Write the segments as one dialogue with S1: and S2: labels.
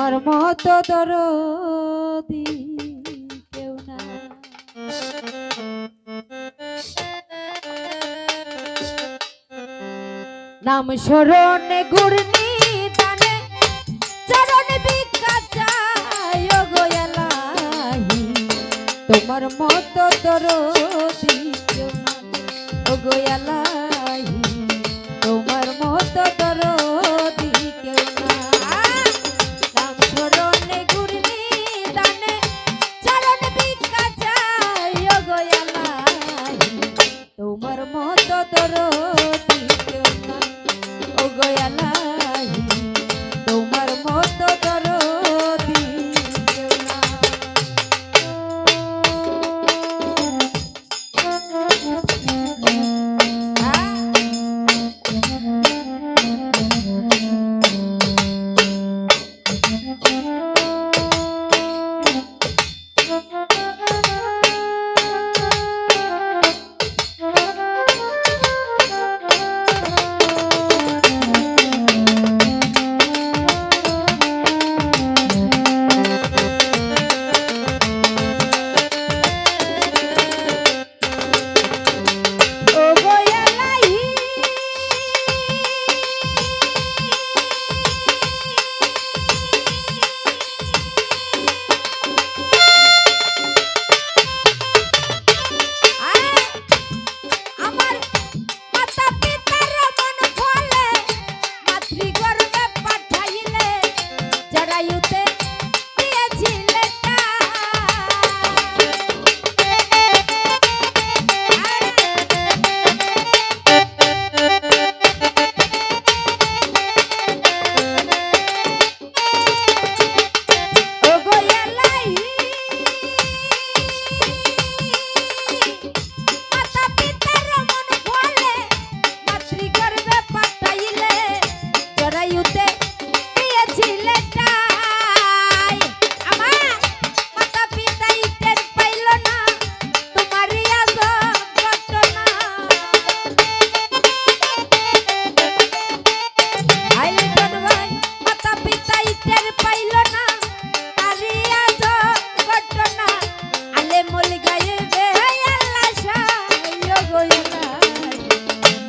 S1: তোমার মতো দরদি কেউ না। নাম স্মরণে ঘূর্ণি দানে চরণ ভিক্ষা চাই গো এলাহি, তোমার মতো দরদি কেউ না গো এলাহি, তোমার মতো দরদি কেউ না। নাম স্মরণে ঘূর্ণি দানে চরণ ভিক্ষা চাই গো এলাহি, তোমার মতো দরদি কেউ না গো এলাহি, তোমার মতো দরদি কেউ না।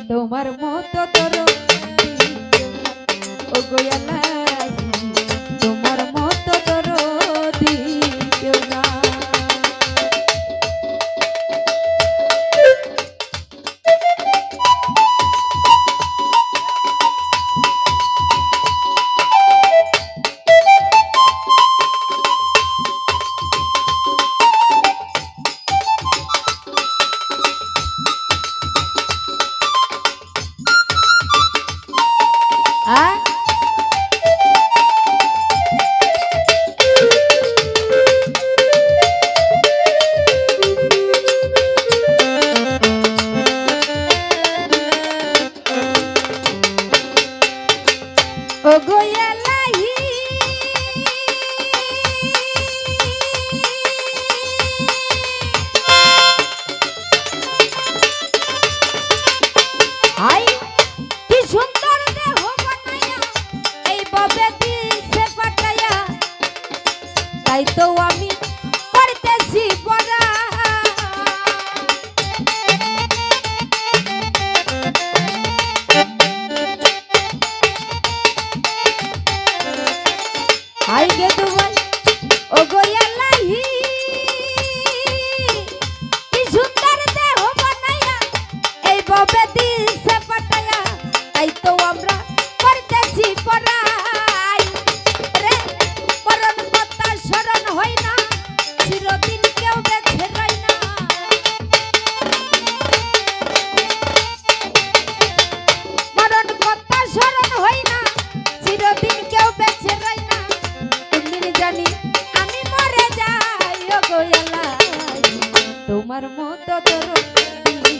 S1: তোমার মতো দরদি ও গো এলাহি, তোমার মতো দরদি কেউ না। ও গো এলাহি, হাই কি সুন্দর দেহ বানায়া এইভাবে দিছে পাঠায়া, তাই তো আমি করতেছি পড়া। হাই গে তোমার ও গো এলাহি, কি সুন্দর দেহ বানায়া এইভাবে দিছে পাঠায়া, তাই তো আমরা করতেছি পড়াই। রে মরণ কথা স্মরণ হয় না, চিরদিন কেউ বেঁচে রয় না। মরণ কথা স্মরণ হয় না, চিরদিন কেউ বেঁচে রয় না। জানি আমি মরে যাই গো এলাহি, তোমার মতো দরদি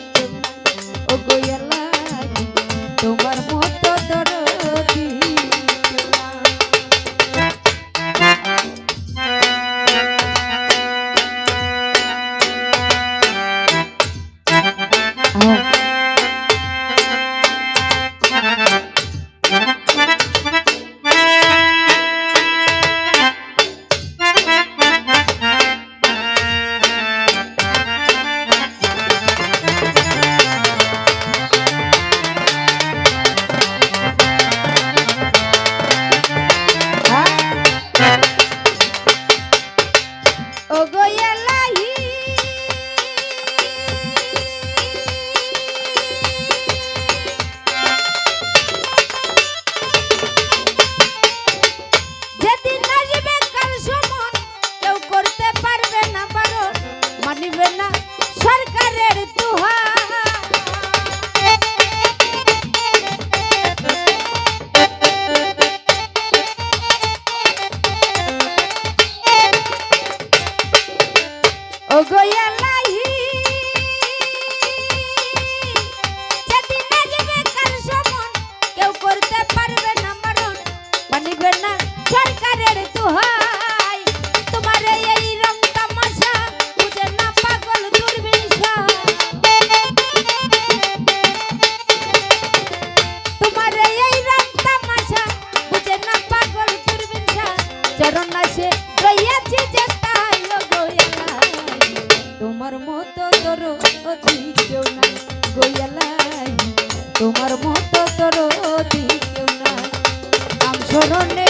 S1: ও গো এলাহি, তোমার মতো দোহাই তোমার এই রং তামাশা বুঝে না পাগল দুর্বিষা তোমার এই রং তামাশা বুঝে না পাগল দুর্বিষা চরণ আসে রইয়াছি যে তাই গোয়ালাই তোমার মতো দরদি কেউ নাই গোয়ালাই তোমার মতো দরদি কেউ নাই নাম শরণে